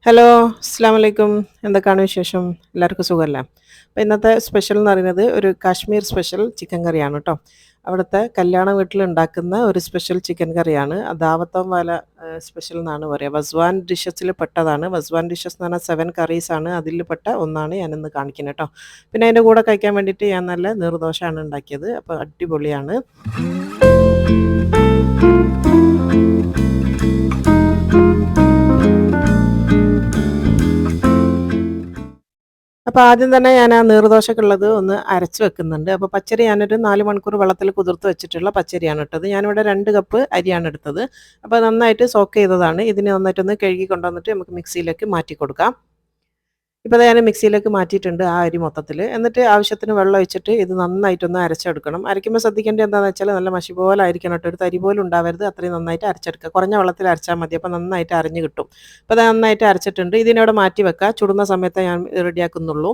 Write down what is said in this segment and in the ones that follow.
Hello, അസ്സലാമു അലൈക്കും. എന്തൊക്കെയാണ് വിശേഷം? എല്ലാവർക്കും സുഖമല്ലേ? അപ്പോൾ ഇന്നത്തെ സ്പെഷ്യൽ എന്ന് പറയുന്നത് ഒരു കാശ്മീർ സ്പെഷ്യൽ ചിക്കൻ കറിയാണ് കേട്ടോ. അവിടുത്തെ കല്യാണ വീട്ടിൽ ഉണ്ടാക്കുന്ന ഒരു സ്പെഷ്യൽ ചിക്കൻ കറിയാണ്. ദാവത്തം വാല സ്പെഷ്യൽ എന്നാണ് പറയുക. വസ്വാൻ ഡിഷസിൽ പെട്ടതാണ്. വസ്വാൻ ഡിഷസ് എന്ന് പറഞ്ഞാൽ 7 കറീസ് ആണ്. അതിൽ പെട്ട ഒന്നാണ് ഞാനിന്ന് കാണിക്കുന്നത് കേട്ടോ. പിന്നെ അതിൻ്റെ കൂടെ കഴിക്കാൻ വേണ്ടിയിട്ട് ഞാൻ നല്ല നീർദോശയാണ് ഉണ്ടാക്കിയത്. അപ്പോൾ അടിപൊളിയാണ്. അപ്പോൾ ആദ്യം തന്നെ ഞാൻ ആ നീർദോശക്കുള്ളത് ഒന്ന് അരച്ച് വെക്കുന്നുണ്ട്. അപ്പോൾ പച്ചരി ഞാനൊരു 4 മണിക്കൂർ വെള്ളത്തിൽ കുതിർത്ത് വെച്ചിട്ടുള്ള പച്ചരിയാണ് ഇട്ടത്. ഞാനിവിടെ 2 കപ്പ് അരിയാണ് എടുത്തത്. അപ്പോൾ നന്നായിട്ട് സോക്ക് ചെയ്തതാണ്. ഇതിനെ നന്നായിട്ടൊന്ന് കഴുകി കൊണ്ടുവന്നിട്ട് നമുക്ക് മിക്സിയിലേക്ക് മാറ്റി കൊടുക്കാം. ഇപ്പോൾ ദേ ഞാൻ മിക്സിയിലേക്ക് മാറ്റിയിട്ടുണ്ട് ആ അരി മൊത്തത്തിൽ. എന്നിട്ട് ആവശ്യത്തിന് വെള്ളം ഒഴിച്ചിട്ട് ഇത് നന്നായിട്ടൊന്ന് അരച്ചെടുക്കണം. അരയ്ക്കുമ്പോൾ ശ്രദ്ധിക്കേണ്ടത് എന്താണെന്ന് വെച്ചാൽ നല്ല മഷി പോലെ ആയിരിക്കണം കേട്ടോ. ഒരു തരി പോലും ഉണ്ടാവരുത്. അത്രയും നന്നായിട്ട് അരച്ചെടുക്കുക. കുറഞ്ഞ വെള്ളത്തിൽ അരച്ചാൽ മതി. അപ്പോൾ നന്നായിട്ട് അരഞ്ഞ് കിട്ടും. അപ്പോൾ അത് നന്നായിട്ട് അരച്ചിട്ടുണ്ട്. ഇതിനവിടെ മാറ്റി വെക്കുക. ചുടുന്ന സമയത്ത് ഞാൻ റെഡിയാക്കുന്നുള്ളൂ.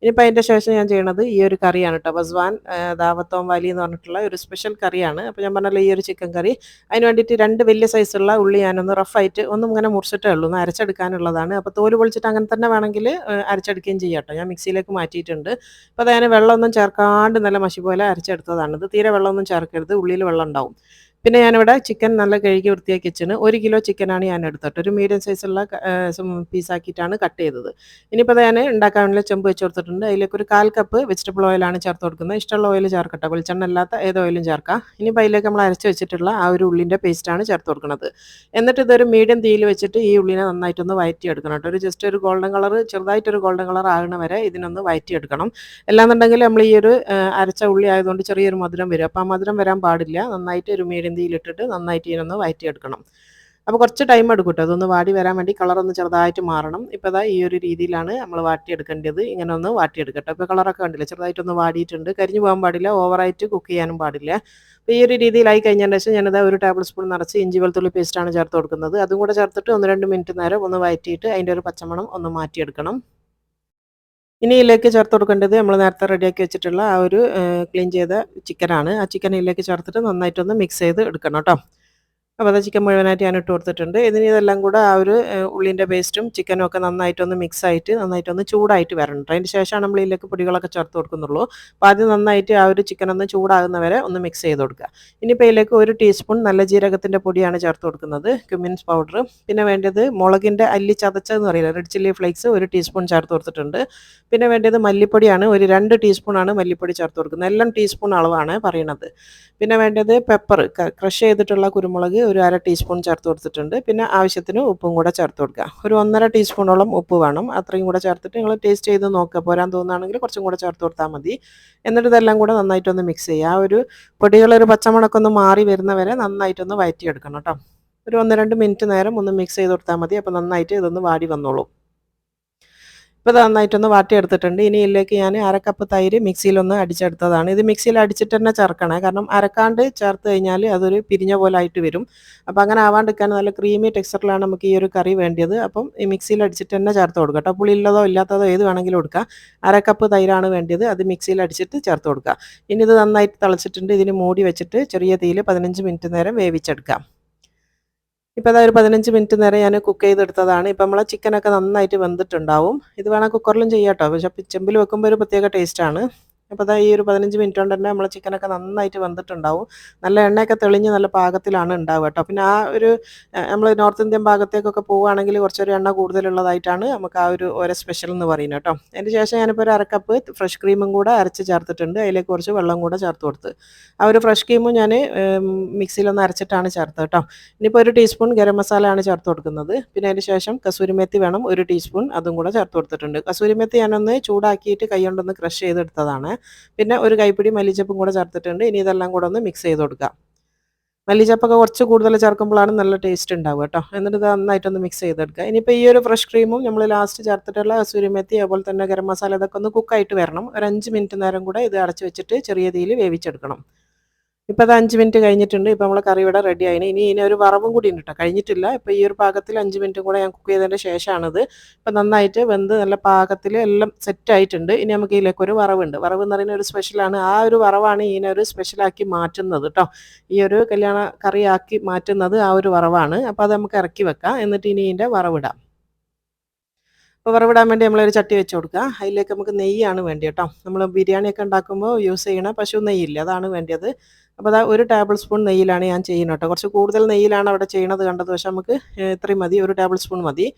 ഇനിയിപ്പോൾ അതിൻ്റെ ശേഷം ഞാൻ ചെയ്യണത് ഈ ഒരു കറിയാണ് കേട്ടോ. വസ്വാൻ ദാവത്തോം വാലി എന്ന് പറഞ്ഞിട്ടുള്ള ഒരു സ്പെഷ്യൽ കറിയാണ്. അപ്പോൾ ഞാൻ പറഞ്ഞല്ലോ ഈ ഒരു ചിക്കൻ കറി. അതിന് വേണ്ടിയിട്ട് 2 വലിയ സൈസുള്ള ഉള്ളി ഞാനൊന്ന് റഫായിട്ട് ഒന്നും ഇങ്ങനെ മുറിച്ചിട്ടേ ഉള്ളൂ. ഒന്ന് അരച്ചെടുക്കാനുള്ളതാണ്. അപ്പോൾ തോല് പൊളിച്ചിട്ട് അങ്ങനെ തന്നെ വേണമെങ്കിൽ അരച്ചെടുക്കുകയും ചെയ്യാം കേട്ടോ. ഞാൻ മിക്സിയിലേക്ക് മാറ്റിയിട്ടുണ്ട്. അപ്പോൾ അത് ഞാൻ വെള്ളമൊന്നും ചേർക്കാണ്ട് നല്ല മഷി പോലെ അരച്ചെടുത്തതാണ്. ഇത് തീരെ വെള്ളമൊന്നും ചേർക്കരുത്. ഉള്ളിൽ വെള്ളം ഉണ്ടാവും. പിന്നെ ഞാനിവിടെ ചിക്കൻ നല്ല കഴുകി വൃത്തിയാക്കി വെച്ചിന്. 1 കിലോ ചിക്കനാണ് ഞാൻ എടുത്തിട്ട്. ഒരു മീഡിയം സൈസുള്ള പീസാക്കിയിട്ടാണ് കട്ട് ചെയ്തത്. ഇനിയിപ്പോൾ ഞാൻ ഉണ്ടാക്കാൻ വേണ്ടി ചെമ്പ് വെച്ച് കൊടുത്തിട്ടുണ്ട്. അതിലേക്ക് ഒരു 1/4 കപ്പ് വെജിറ്റബിൾ ഓയിലാണ് ചേർത്ത് കൊടുക്കുന്നത്. ഇഷ്ടമുള്ള ഓയിൽ ചേർക്കട്ടെ. വെളിച്ചെണ്ണ അല്ലാത്ത ഏത് ഓയിലും ചേർക്കാം. ഇനിയിപ്പോൾ അതിലേക്ക് നമ്മൾ അരച്ച് വെച്ചിട്ടുള്ള ആ ഒരു ഉള്ളിൻ്റെ പേസ്റ്റാണ് ചേർത്ത് കൊടുക്കുന്നത്. എന്നിട്ട് ഇതൊരു മീഡിയം തീയിൽ വെച്ചിട്ട് ഈ ഉള്ളിനെ നന്നായിട്ടൊന്ന് വഴറ്റിയെടുക്കണം കേട്ടോ. ജസ്റ്റ് ഒരു ഗോൾഡൻ കളർ, ചെറുതായിട്ടൊരു ഗോൾഡൻ കളർ ആകണ വരെ ഇതിനൊന്ന് വഴറ്റിയെടുക്കണം. അല്ലാന്നുണ്ടെങ്കിൽ നമ്മൾ ഈ ഒരു അരച്ച ഉള്ളി ആയതുകൊണ്ട് ചെറിയൊരു മധുരം വരും. അപ്പോൾ ആ മധുരം വരാൻ പാടില്ല. നന്നായിട്ട് ഒരു മീഡിയം തീയിലിട്ടിട്ട് നന്നായിട്ട് ഇതിനൊന്ന് വഴറ്റിയെടുക്കണം. അപ്പോൾ കുറച്ച് ടൈം എടുക്കും കേട്ടോ. അതൊന്ന് വാടി വരാൻ വേണ്ടി കളറൊന്ന് ചെറുതായിട്ട് മാറണം. ഇപ്പോൾ ഇതാ ഈ ഒരു രീതിയിലാണ് നമ്മൾ വാട്ടിയെടുക്കേണ്ടത്. ഇങ്ങനെ ഒന്ന് വാട്ടിയെടുക്കട്ടെ. ഇപ്പോൾ കളറൊക്കെ കണ്ടില്ല, ചെറുതായിട്ടൊന്ന് വാടിയിട്ടുണ്ട്. കരിഞ്ഞു പോകാൻ പാടില്ല, ഓവറായിട്ട് കുക്ക് ചെയ്യാനും പാടില്ല. അപ്പോൾ ഈ ഒരു രീതിയിലായി കഴിഞ്ഞതിന് ശേഷം ഞാനിത് 1 ടേബിൾ സ്പൂൺ നിറച്ച് ഇഞ്ചി വെളുത്തുള്ളി പേസ്റ്റാണ് ചേർത്ത് കൊടുക്കുന്നത്. അതും കൂടെ ചേർത്തിട്ട് 1-2 മിനിറ്റ് നേരം ഒന്ന് വഴറ്റിയിട്ട് അതിൻ്റെ ഒരു പച്ചമണം ഒന്ന് മാറ്റിയെടുക്കണം. ഇനി ഇതിലേക്ക് ചേർത്ത് കൊടുക്കേണ്ടത് നമ്മൾ നേരത്തെ റെഡിയാക്കി വെച്ചിട്ടുള്ള ആ ഒരു ക്ലീൻ ചെയ്ത ചിക്കനാണ്. ആ ചിക്കൻ ഇതിലേക്ക് ചേർത്തിട്ട് നന്നായിട്ടൊന്ന് മിക്സ് ചെയ്ത് എടുക്കണം കേട്ടോ. അപ്പോൾ അത് ചിക്കൻ മുഴുവനായിട്ട് ഞാൻ ഇട്ട് കൊടുത്തിട്ടുണ്ട്. ഇതിന് ഇതെല്ലാം കൂടെ ആ ഒരു ഉള്ളിൻ്റെ പേസ്റ്റും ചിക്കനും ഒക്കെ നന്നായിട്ടൊന്ന് മിക്സ് ആയിട്ട് നന്നായിട്ടൊന്ന് ചൂടായിട്ട് വരണം കേട്ടോ. അതിന് ശേഷമാണ് നമ്മൾ ഇതിലേക്ക് പൊടികളൊക്കെ ചേർത്ത് കൊടുക്കുന്നുള്ളൂ. അപ്പോൾ ആദ്യം നന്നായിട്ട് ആ ഒരു ചിക്കൻ ഒന്ന് ചൂടാകുന്ന വരെ ഒന്ന് മിക്സ് ചെയ്ത് കൊടുക്കുക. ഇനിയിപ്പോൾ ഇതിലേക്ക് 1 ടീസ്പൂൺ നല്ല ജീരകത്തിൻ്റെ പൊടിയാണ് ചേർത്ത് കൊടുക്കുന്നത്, ക്യുമിൻസ് പൗഡർ. പിന്നെ വേണ്ടത് മുളകിൻ്റെ അല്ലി ചതച്ചതെന്ന് പറയില്ല, റെഡ് ചില്ലി ഫ്ലേക്സ് 1 ടീസ്പൂൺ ചേർത്ത് കൊടുത്തിട്ടുണ്ട്. പിന്നെ വേണ്ടത് മല്ലിപ്പൊടിയാണ്, ഒരു 2 ടീസ്പൂണാണ് മല്ലിപ്പൊടി ചേർത്ത് കൊടുക്കുന്നത്. എല്ലാം ടീസ്പൂൺ അളവാണ് പറയണത്. പിന്നെ വേണ്ടത് പെപ്പർ, ക്രഷ് ചെയ്തിട്ടുള്ള കുരുമുളക് ഒരു 1/2 ടീസ്പൂൺ ചേർത്ത് കൊടുത്തിട്ടുണ്ട്. പിന്നെ ആവശ്യത്തിന് ഉപ്പും കൂടെ ചേർത്ത് കൊടുക്കുക. ഒരു 1.5 ടീസ്പൂണോളം ഉപ്പ് വേണം. അത്രയും കൂടെ ചേർത്തിട്ട് നിങ്ങൾ ടേസ്റ്റ് ചെയ്ത് നോക്കുക. പോരാൻ തോന്നുകയാണെങ്കിൽ കുറച്ചും കൂടെ ചേർത്ത് കൊടുത്താൽ മതി. എന്നിട്ട് ഇതെല്ലാം കൂടെ നന്നായിട്ടൊന്ന് മിക്സ് ചെയ്യുക. ആ ഒരു പൊടികളൊരു പച്ചമണക്കൊന്ന് മാറി വരുന്നവരെ നന്നായിട്ടൊന്ന് വഴറ്റിയെടുക്കണം കേട്ടോ. ഒരു 1-2 മിനിറ്റ് നേരം ഒന്ന് മിക്സ് ചെയ്ത് കൊടുത്താൽ മതി. അപ്പോൾ നന്നായിട്ട് ഇതൊന്ന് വാടി വന്നോളൂ. ഇപ്പോൾ ഇത് നന്നായിട്ടൊന്ന് വാട്ടിയെടുത്തിട്ടുണ്ട്. ഇനി ഇതിലേക്ക് ഞാൻ 1/2 കപ്പ് തൈര് മിക്സിയിലൊന്ന് അടിച്ചെടുത്തതാണ്. ഇത് മിക്സിയിൽ അടിച്ചിട്ട് തന്നെ ചേർക്കണേ. കാരണം അരക്കാണ്ട് ചേർത്ത് കഴിഞ്ഞാൽ അതൊരു പിരിഞ്ഞ പോലെ ആയിട്ട് വരും. അപ്പോൾ അങ്ങനെ ആവാണ്ടിരിക്കാൻ നല്ല ക്രീമി ടെക്സ്ചറിലാണ് നമുക്ക് ഈ ഒരു കറി വേണ്ടത്. അപ്പം ഈ മിക്സിയിൽ അടിച്ചിട്ട് തന്നെ ചേർത്ത് കൊടുക്കുക കേട്ടോ. പുളിയുള്ളതോ ഇല്ലാത്തതോ ഏത് വേണമെങ്കിലും കൊടുക്കുക. 1/2 കപ്പ് തൈരാണ് വേണ്ടത്. അത് മിക്സിയിൽ അടിച്ചിട്ട് ചേർത്ത് കൊടുക്കുക. ഇനി ഇത് നന്നായിട്ട് തിളച്ചിട്ടുണ്ട്. ഇതിന് മൂടി വെച്ചിട്ട് ചെറിയ തീയിൽ 15 മിനിറ്റ് നേരം വേവിച്ചെടുക്കാം. ഇപ്പോൾ അതാ ഒരു 15 മിനിറ്റ് നേരം ഞാൻ കുക്ക് ചെയ്തെടുത്തതാണ്. ഇപ്പം നമ്മളെ ചിക്കനൊക്കെ നന്നായിട്ട് വെന്തിട്ടുണ്ടാവും. ഇത് വേണം കുക്കറിലും ചെയ്യാം കേട്ടോ. പക്ഷേ ചെമ്പിൽ വെക്കുമ്പോൾ ഒരു പ്രത്യേക ടേസ്റ്റാണ്. അപ്പോൾ അതാ ഈ ഒരു 15 മിനിറ്റ് കൊണ്ട് തന്നെ നമ്മളെ ചിക്കനൊക്കെ നന്നായിട്ട് വെന്തിട്ടുണ്ടാവും. നല്ല എണ്ണയൊക്കെ തെളിഞ്ഞ് നല്ല പാകത്തിലാണ് ഉണ്ടാവുക കേട്ടോ. പിന്നെ ആ ഒരു നമ്മൾ നോർത്ത് ഇന്ത്യൻ ഭാഗത്തേക്കൊക്കെ പോവുകയാണെങ്കിൽ കുറച്ചൊരു എണ്ണ കൂടുതലുള്ളതായിട്ടാണ് നമുക്ക് ആ ഒരു ഓരോ സ്പെഷ്യൽ എന്ന് പറയുന്നത് കേട്ടോ. അതിന് ശേഷം ഞാനിപ്പോൾ ഒരു 1/2 കപ്പ് ഫ്രഷ് ക്രീമും കൂടെ അരച്ച് ചേർത്തിട്ടുണ്ട്. അതിലേക്ക് കുറച്ച് വെള്ളം കൂടെ ചേർത്ത് കൊടുത്ത് ആ ഒരു ഫ്രഷ് ക്രീമും ഞാൻ മിക്സിയിലൊന്ന് അരച്ചിട്ടാണ് ചേർത്തത് കേട്ടോ. ഇനിയിപ്പോൾ 1 ടീസ്പൂൺ ഗരം മസാലയാണ് ചേർത്ത് കൊടുക്കുന്നത്. പിന്നെ അതിന് ശേഷം കസൂരിമേത്തി വേണം 1 ടീസ്പൂൺ, അതും കൂടെ ചേർത്ത് കൊടുത്തിട്ടുണ്ട്. കസൂരിമേത്തി ഞാനൊന്ന് ചൂടാക്കിയിട്ട് കൈ കൊണ്ടൊന്ന് ക്രഷ് ചെയ്തെടുത്തതാണ്. പിന്നെ ഒരു കൈപ്പിടി മല്ലിച്ചപ്പും കൂടെ ചേർത്തിട്ടുണ്ട്. ഇനി ഇതെല്ലാം കൂടെ ഒന്ന് മിക്സ് ചെയ്ത് കൊടുക്കുക. മല്ലിച്ചപ്പൊക്കെ കുറച്ച് കൂടുതൽ ചേർക്കുമ്പോഴാണ് നല്ല ടേസ്റ്റ് ഉണ്ടാവുക കേട്ടോ. എന്നിട്ട് ഇത് നന്നായിട്ടൊന്ന് മിക്സ് ചെയ്തെടുക്കുക. ഇനിയിപ്പോൾ ഈ ഒരു ഫ്രഷ് ക്രീമും നമ്മൾ ലാസ്റ്റ് ചേർത്തിട്ടുള്ള കസൂരിമേത്തി അതുപോലെ തന്നെ ഗരം മസാല ഇതൊക്കെ ഒന്ന് കുക്കായിട്ട് വരണം. ഒരു 5 മിനിറ്റ് നേരം കൂടെ ഇത് അടച്ച് വെച്ചിട്ട് ചെറിയ തീയിൽ വേവിച്ചെടുക്കണം. ഇപ്പോൾ അത് 5 മിനിറ്റ് കഴിഞ്ഞിട്ടുണ്ട്. ഇപ്പോൾ നമ്മളെ കറി ഇവിടെ റെഡി ആയിന്. ഇനി ഇതിനൊരു വറവും കൂടി ഉണ്ട് കേട്ടോ, കഴിഞ്ഞിട്ടില്ല. ഇപ്പോൾ ഈ ഒരു പാകത്തിൽ 5 മിനിറ്റും കൂടെ ഞാൻ കുക്ക് ചെയ്തതിൻ്റെ ശേഷമാണിത്. ഇപ്പോൾ നന്നായിട്ട് വെന്ത് നല്ല പാകത്തിൽ എല്ലാം സെറ്റ് ആയിട്ടുണ്ട്. ഇനി നമുക്ക് ഇതിലേക്ക് ഒരു വറവുണ്ട്. വറവ് എന്ന് പറയുന്ന ഒരു സ്പെഷ്യലാണ്. ആ ഒരു വറവാണ് ഇതിനൊരു സ്പെഷ്യലാക്കി മാറ്റുന്നത് കേട്ടോ. ഈ ഒരു കല്യാണ കറിയാക്കി മാറ്റുന്നത് ആ ഒരു വറവാണ്. അപ്പോൾ അത് നമുക്ക് ഇറക്കി വെക്കാം. എന്നിട്ട് ഇനി ഇതിൻ്റെ വറവിടാം. അപ്പോൾ വറവിടാൻ വേണ്ടി നമ്മളൊരു ചട്ടി വെച്ച് കൊടുക്കുക. അതിലേക്ക് നമുക്ക് നെയ്യാണ് വേണ്ടി കേട്ടോ. നമ്മൾ ബിരിയാണിയൊക്കെ ഉണ്ടാക്കുമ്പോൾ യൂസ് ചെയ്യണ പശു നെയ്യില്ല, അതാണ് വേണ്ടത്. അപ്പോൾ അതാ 1 ടേബിൾ സ്പൂൺ നെയ്യിലാണ് ഞാൻ ചെയ്യുന്നത് കേട്ടോ. കുറച്ച് കൂടുതൽ നെയ്യിലാണ് അവിടെ ചെയ്യണത് കണ്ടത്. പക്ഷേ നമുക്ക് ഇത്രയും മതി, 1 ടേബിൾ സ്പൂൺ മതി.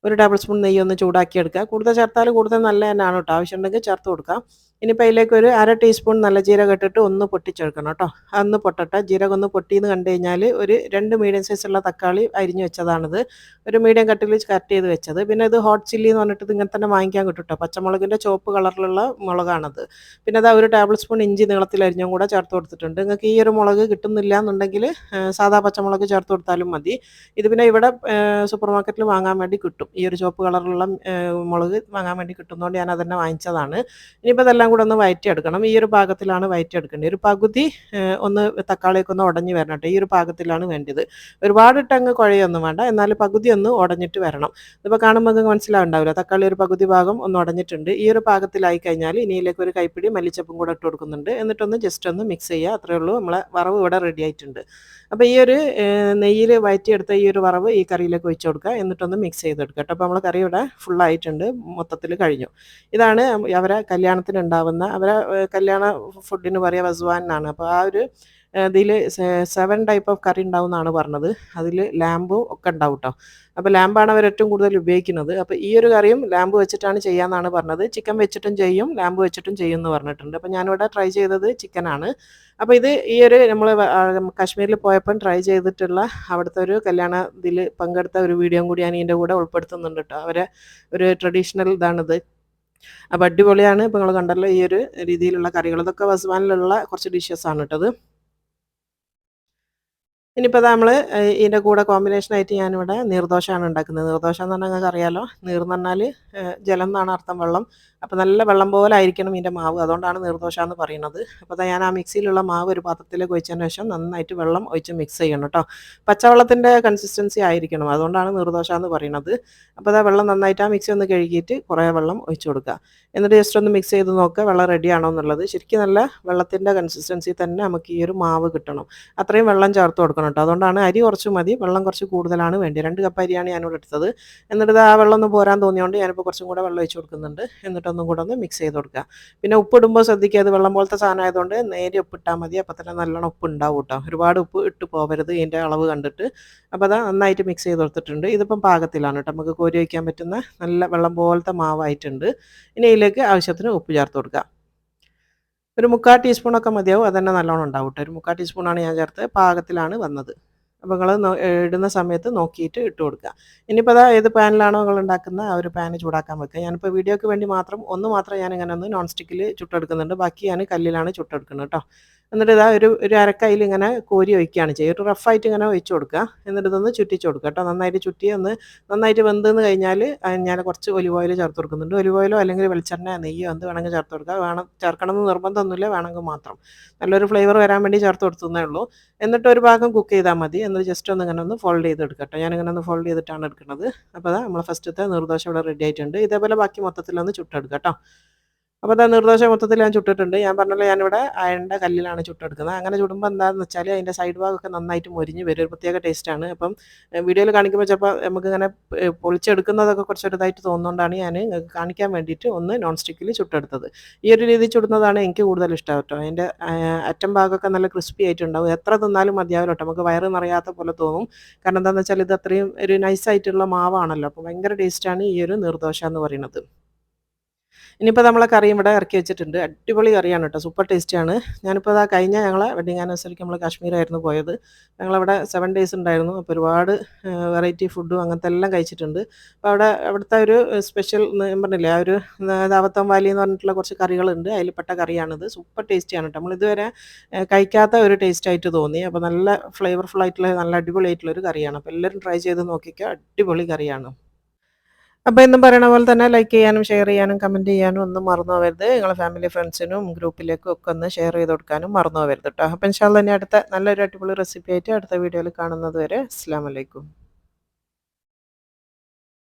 1 ടേബിൾ സ്പൂൺ നെയ്യ് ഒന്ന് ചൂടാക്കി എടുക്കുക. കൂടുതൽ ചേർത്താൽ കൂടുതൽ നല്ല തന്നെയാണ് കേട്ടോ. ആവശ്യമുണ്ടെങ്കിൽ ചേർത്ത് കൊടുക്കാം. ഇനിയിപ്പോൾ അതിലേക്ക് ഒരു 1/2 ടീസ്പൂൺ നല്ല ജീരകം ഇട്ടിട്ട് ഒന്ന് പൊട്ടിച്ചെടുക്കണം കേട്ടോ. അതൊന്ന് പൊട്ടട്ടെ. ജീരകം ഒന്ന് പൊട്ടിയെന്ന് കണ്ടു കഴിഞ്ഞാൽ ഒരു 2 മീഡിയം സൈസുള്ള തക്കാളി അരിഞ്ഞ് വെച്ചതാണിത്. ഒരു മീഡിയം കട്ടിൽ കട്ട് ചെയ്ത് വെച്ചത്. പിന്നെ ഇത് ഹോട്ട് ചില്ലി എന്ന് പറഞ്ഞിട്ട് ഇത് ഇങ്ങനെ തന്നെ വാങ്ങിക്കാൻ കിട്ടും കേട്ടോ. പച്ചമുളകിൻ്റെ ചുവപ്പ് കളറിലുള്ള മുളകാണത്. പിന്നെ അതാ 1 ടേബിൾ സ്പൂൺ ഇഞ്ചി നീളത്തിൽ അരിഞ്ഞും കൂടെ ചേർത്ത് കൊടുത്തിട്ടുണ്ട്. നിങ്ങൾക്ക് ഈ ഒരു മുളക് കിട്ടുന്നില്ല എന്നുണ്ടെങ്കിൽ സാധാ പച്ചമുളക് ചേർത്ത് കൊടുത്താലും മതി. ഇത് പിന്നെ ഇവിടെ സൂപ്പർ മാർക്കറ്റിൽ വാങ്ങാൻ വേണ്ടി കിട്ടും. ഈ ഒരു ചുവപ്പ് കളറിലുള്ള മുളക് വാങ്ങാൻ വേണ്ടി കിട്ടുന്നതുകൊണ്ട് ഞാൻ അതന്നെ വാങ്ങിച്ചതാണ്. ഇനിയിപ്പോൾ ഇതെല്ലാം കൂടെ ഒന്ന് വഴറ്റിയെടുക്കണം. ഈ ഒരു പാകത്തിലാണ് വഴറ്റിയെടുക്കേണ്ടത്. ഒരു പകുതി ഒന്ന് തക്കാളിയൊക്കെ ഒന്ന് ഉടഞ്ഞ് വരണം കേട്ടോ. ഈ ഒരു പാകത്തിലാണ് വേണ്ടത്. ഒരുപാട് ഇട്ടങ്ങ് കുഴയൊന്നും വേണ്ട, എന്നാൽ പകുതി ഒന്ന് ഉടഞ്ഞിട്ട് വരണം. ഇതിപ്പോൾ കാണുമ്പോൾ നിങ്ങൾക്ക് മനസ്സിലാവുണ്ടാവില്ല, തക്കാളി ഒരു പകുതി ഭാഗം ഒന്ന് ഉടഞ്ഞിട്ടുണ്ട്. ഈ ഒരു പാകത്തിലായി കഴിഞ്ഞാൽ ഇനിയിലേക്ക് ഒരു കൈപ്പിടി മല്ലിച്ചപ്പും കൂടെ ഇട്ട് കൊടുക്കുന്നുണ്ട്. എന്നിട്ടൊന്ന് ജസ്റ്റ് ഒന്ന് മിക്സ് ചെയ്യുക. അത്രയേ ഉള്ളൂ, നമ്മളെ വറവ് ഇവിടെ റെഡി ആയിട്ടുണ്ട്. അപ്പോൾ ഈ ഒരു നെയ്യിൽ വഴറ്റിയെടുത്ത ഈ ഒരു വറവ് ഈ കറിയിലേക്ക് ഒഴിച്ച് കൊടുക്കുക. എന്നിട്ടൊന്ന് മിക്സ് ചെയ്തെടുക്കുക കേട്ടോ. അപ്പോൾ നമ്മൾ കറി ഇവിടെ ഫുള്ളായിട്ടുണ്ട്, മൊത്തത്തിൽ കഴിഞ്ഞു. ഇതാണ് അവരെ കല്യാണത്തിന് ഉണ്ടാവുന്ന, അവരെ കല്യാണ ഫുഡിന് പറയുക വസ്വാൻ എന്നാണ്. അപ്പോൾ ആ ഒരു ഇതിൽ 7 ടൈപ്പ് ഓഫ് കറി ഉണ്ടാവും എന്നാണ് പറഞ്ഞത്. അതിൽ ലാമ്പും ഒക്കെ ഉണ്ടാവും കേട്ടോ. അപ്പോൾ ലാമ്പാണ് അവർ ഏറ്റവും കൂടുതൽ ഉപയോഗിക്കുന്നത്. അപ്പോൾ ഈ ഒരു കറിയും ലാമ്പ് വെച്ചിട്ടാണ് ചെയ്യാമെന്നാണ് പറഞ്ഞത്. ചിക്കൻ വെച്ചിട്ടും ചെയ്യും, ലാമ്പ് വെച്ചിട്ടും ചെയ്യും എന്ന് പറഞ്ഞിട്ടുണ്ട്. അപ്പോൾ ഞാനിവിടെ ട്രൈ ചെയ്തത് ചിക്കനാണ്. അപ്പോൾ ഇത് ഈ ഒരു നമ്മൾ കാശ്മീരിൽ പോയപ്പം ട്രൈ ചെയ്തിട്ടുള്ള അവിടുത്തെ ഒരു കല്യാണ ഇതിൽ പങ്കെടുത്ത ഒരു വീഡിയോ കൂടി ഞാൻ ഇതിൻ്റെ കൂടെ ഉൾപ്പെടുത്തുന്നുണ്ട് കേട്ടോ. അവരെ ഒരു ട്രഡീഷണൽ ഇതാണിത്. അപ്പോൾ അടിപൊളിയാണ്. ഇപ്പോൾ നിങ്ങൾ കണ്ടല്ലോ ഈ ഒരു രീതിയിലുള്ള കറികൾ. ഇതൊക്കെ വസ്വാനിലുള്ള കുറച്ച് ഡിഷസാണ് കേട്ടത്. ഇനിയിപ്പോൾ നമ്മൾ ഇതിൻ്റെ കൂടെ കോമ്പിനേഷനായിട്ട് ഞാനിവിടെ നീർദോശയാണ് ഉണ്ടാക്കുന്നത്. നീർദോശ എന്ന് പറഞ്ഞാൽ നിങ്ങൾക്ക് അറിയാലോ, നീർ എന്ന് പറഞ്ഞാൽ ജലം എന്നാണ് അർത്ഥം, വെള്ളം. അപ്പോൾ നല്ല വെള്ളം പോലെ ആയിരിക്കണം ഇതിൻ്റെ മാവ്, അതുകൊണ്ടാണ് നീർദോശ എന്ന് പറയുന്നത്. അപ്പോൾ ഞാൻ ആ മിക്സിയിലുള്ള മാവ് ഒരു പാത്രത്തിലേക്ക് ഒഴിച്ചതിന് ശേഷം നന്നായിട്ട് വെള്ളം ഒഴിച്ച് മിക്സ് ചെയ്യണം കേട്ടോ. പച്ചവെള്ളത്തിൻ്റെ കൺസിസ്റ്റൻസി ആയിരിക്കണം, അതുകൊണ്ടാണ് നീർദോശ എന്ന് പറയുന്നത്. അപ്പോൾ അതാ വെള്ളം നന്നായിട്ട് ആ മിക്സി ഒന്ന് കഴുകിയിട്ട് കുറേ വെള്ളം ഒഴിച്ച് കൊടുക്കുക. എന്നിട്ട് ജസ്റ്റ് ഒന്ന് മിക്സ് ചെയ്ത് നോക്കുക വെള്ളം റെഡി ആണോ എന്നുള്ളത്. ശരിക്കും നല്ല വെള്ളത്തിൻ്റെ കൺസിസ്റ്റൻസി തന്നെ നമുക്ക് ഈ ഒരു മാവ് കിട്ടണം. അത്രയും വെള്ളം ചേർത്ത് കൊടുക്കണം കേട്ടോ. അതുകൊണ്ടാണ് അരി കുറച്ച് മതി, വെള്ളം കുറച്ച് കൂടുതലാണ് വേണ്ടി. 2 കപ്പ് അരിയാണ് ഞാനിവിടെ എടുത്തത്. എന്നിട്ട് ആ വെള്ളം ഒന്ന് പോരാൻ തോന്നിയോണ്ട് ഞാനിപ്പോൾ കുറച്ചും കൂടെ വെള്ളം ഒഴിച്ച് കൊടുക്കുന്നുണ്ട്. എന്നിട്ടൊന്നും കൂടെ ഒന്ന് മിക്സ് ചെയ്ത് കൊടുക്കുക. പിന്നെ ഉപ്പിടുമ്പോൾ ശ്രദ്ധിക്കുക, അത് വെള്ളം പോലത്തെ സാധനം ആയതുകൊണ്ട് നേരെ ഉപ്പിട്ടാൽ മതി. അപ്പോൾ തന്നെ നല്ലോണം ഉപ്പ് ഉണ്ടാവും കേട്ടോ. ഒരുപാട് ഉപ്പ് ഇട്ട് പോകരുത് ഇതിൻ്റെ അളവ് കണ്ടിട്ട്. അപ്പോൾ അത് നന്നായിട്ട് മിക്സ് ചെയ്ത് കൊടുത്തിട്ടുണ്ട്. ഇതിപ്പം പാകത്തിലാണ് കേട്ടോ, നമുക്ക് കോരി വയ്ക്കാൻ പറ്റുന്ന നല്ല വെള്ളം പോലത്തെ മാവായിട്ടുണ്ട്. ഇനി ഇതിലേക്ക് ആവശ്യത്തിന് ഉപ്പ് ചേർത്ത് കൊടുക്കുക. ഒരു 3/4 ടീസ്പൂണൊക്കെ മതിയാവും, അതന്നെ നല്ലോണം ഉണ്ടാവും കേട്ടോ. ഒരു 3/4 ടീസ്പൂണാണ് ഞാൻ ചേർത്തത്, പാകത്തിലാണ് വന്നത്. അപ്പോൾ നിങ്ങൾ ഇടുന്ന സമയത്ത് നോക്കിയിട്ട് ഇട്ട് കൊടുക്കുക. ഇനിയിപ്പോൾ അതാ ഏത് പാനിലാണോ നിങ്ങൾ ഉണ്ടാക്കുന്നത് ആ ഒരു പാന് ചൂടാക്കാൻ വെക്കുക. ഞാനിപ്പോൾ വീഡിയോയ്ക്ക് വേണ്ടി മാത്രം ഞാനിങ്ങനെ ഒന്ന് നോൺ സ്റ്റിക്കിൽ ചുട്ടെടുക്കുന്നുണ്ട്. ബാക്കി ഞാൻ കല്ലിലാണ് ചുട്ടെടുക്കുന്നത് കേട്ടോ. എന്നിട്ട് ഇതാ ഒരു അരക്കയിൽ ഇങ്ങനെ കോരി ഒഴിക്കുകയാണ് ചെയ്യുക. ഒരു റഫായിട്ട് ഇങ്ങനെ ഒഴിച്ച് കൊടുക്കുക. എന്നിട്ട് ഇതൊന്ന് ചുറ്റിച്ച് കൊടുക്കുക കേട്ടോ. നന്നായിട്ട് ചുറ്റി ഒന്ന് നന്നായിട്ട് വെന്തെന്ന് കഴിഞ്ഞാൽ ഞാൻ കുറച്ച് ഒലിവ് ഓയിൽ ചേർത്ത് കൊടുക്കുന്നുണ്ട്. ഒലിവ് ഓയിലോ അല്ലെങ്കിൽ വെളിച്ചെണ്ണ, നെയ്യോ എന്ത് വേണമെങ്കിൽ ചേർത്ത് കൊടുക്കുക. ചേർക്കണമെന്ന് നിർബന്ധമൊന്നുമില്ല, വേണമെങ്കിൽ മാത്രം. നല്ലൊരു ഫ്ലേവർ വരാൻ വേണ്ടി ചേർത്ത് കൊടുത്തതേ ഉള്ളൂ. എന്നിട്ട് ഒരു ഭാഗം കുക്ക് ചെയ്താൽ മതി. എന്നിട്ട് ജസ്റ്റ് ഒന്ന് ഇങ്ങനെ ഒന്ന് ഫോൾഡ് ചെയ്തെടുക്കുക കേട്ടോ. ഞാനിങ്ങനെ ഒന്ന് ഫോൾഡ് ചെയ്തിട്ടാണ് എടുക്കുന്നത്. അപ്പോൾ അതാ നമ്മൾ ഫസ്റ്റത്തെ നീർദോശ ഇവിടെ റെഡി ആയിട്ടുണ്ട്. ഇതേപോലെ ബാക്കി മൊത്തത്തിലൊന്ന് ചുട്ടെടുക്കുക കേട്ടോ. അപ്പോൾ അതാ നീർദോശ മൊത്തത്തിൽ ഞാൻ ചുട്ടിട്ടുണ്ട്. ഞാൻ പറഞ്ഞല്ലോ ഞാനിവിടെ അയണിൻ്റെ കല്ലിലാണ് ചുട്ടെടുക്കുന്നത്. അങ്ങനെ ചുടുമ്പോൾ എന്താണെന്ന് വെച്ചാൽ അതിൻ്റെ സൈഡ് ഭാഗമൊക്കെ നന്നായിട്ട് മൊരിഞ്ഞ് വരും, ഒരു പ്രത്യേക ടേസ്റ്റാണ്. അപ്പം വീഡിയോയിൽ കാണിക്കുമ്പോൾ ചിലപ്പോൾ നമുക്കിങ്ങനെ പൊളിച്ചെടുക്കുന്നതൊക്കെ കുറച്ചൊരു ഇതായിട്ട് തോന്നുന്നതുകൊണ്ടാണ് ഞാൻ കാണിക്കാൻ വേണ്ടിയിട്ട് ഒന്ന് നോൺ സ്റ്റിക്കിൽ ചുട്ടെടുത്തത്. ഈ ഒരു രീതിയിൽ ചുടുന്നതാണ് എനിക്ക് കൂടുതൽ ഇഷ്ടം കേട്ടോ. അതിൻ്റെ അറ്റം ഭാഗമൊക്കെ നല്ല ക്രിസ്പി ആയിട്ടുണ്ടാവും. എത്ര തിന്നാലും മതിയാവില്ല കേട്ടോ, നമുക്ക് വയറ് നിറയാത്ത പോലെ തോന്നും. കാരണം എന്താണെന്ന് വെച്ചാൽ ഇത് അത്രയും ഒരു നൈസായിട്ടുള്ള മാവാണല്ലോ. അപ്പോൾ ഭയങ്കര ടേസ്റ്റാണ് ഈ ഒരു നീർദോശ എന്ന് പറയുന്നത്. ഇനിയിപ്പോൾ നമ്മളെ കറിയും ഇവിടെ ഇറക്കി വെച്ചിട്ടുണ്ട്. അടിപൊളി കറിയാണ് കേട്ടോ, സൂപ്പർ ടേസ്റ്റിയാണ്. ഞാനിപ്പോൾ അതാ കഴിഞ്ഞ ഞങ്ങളെ വെഡിങ് ആനിവേഴ്സറിക്ക് നമ്മൾ കാശ്മീരായിരുന്നു പോയത്. ഞങ്ങളവിടെ 7 ഡേയ്സ് ഉണ്ടായിരുന്നു. അപ്പോൾ ഒരുപാട് വെറൈറ്റി ഫുഡും അങ്ങനത്തെ എല്ലാം കഴിച്ചിട്ടുണ്ട്. അപ്പോൾ അവിടുത്തെ ഒരു സ്പെഷ്യൽ ഞാൻ പറഞ്ഞില്ലേ, ആ ഒരു ദാവത്തം വാലി എന്ന് പറഞ്ഞിട്ടുള്ള കുറച്ച് കറികളുണ്ട്, അതിൽ പെട്ട കറിയാണിത്. സൂപ്പർ ടേസ്റ്റിയാണ് കേട്ടോ. നമ്മളിതുവരെ കഴിക്കാത്ത ഒരു ടേസ്റ്റായിട്ട് തോന്നി. അപ്പോൾ നല്ല ഫ്ലേവർഫുൾ ആയിട്ടുള്ള നല്ല അടിപൊളി ആയിട്ടുള്ള ഒരു കറിയാണ്. അപ്പോൾ എല്ലാവരും ട്രൈ ചെയ്ത് നോക്കിക്കുക, അടിപൊളി കറിയാണ്. അപ്പോൾ എന്നും പറയണ പോലെ തന്നെ ലൈക്ക് ചെയ്യാനും ഷെയർ ചെയ്യാനും കമൻറ്റ് ചെയ്യാനും ഒന്നും മറന്നു പോകരുത്. നിങ്ങളെ ഫാമിലി ഫ്രണ്ട്സിനും ഗ്രൂപ്പിലേക്കും ഒക്കെ ഒന്ന് ഷെയർ ചെയ്ത് കൊടുക്കാനും മറന്നു പോകരുത് കേട്ടോ. അപ്പോൾ ഇൻഷാ അല്ലാഹ് ഇനി അടുത്ത നല്ലൊരു അടിപൊളി റെസിപ്പി ആയിട്ട് അടുത്ത വീഡിയോയിൽ കാണുന്നത് വരെ അസ്സലാമു അലൈക്കും.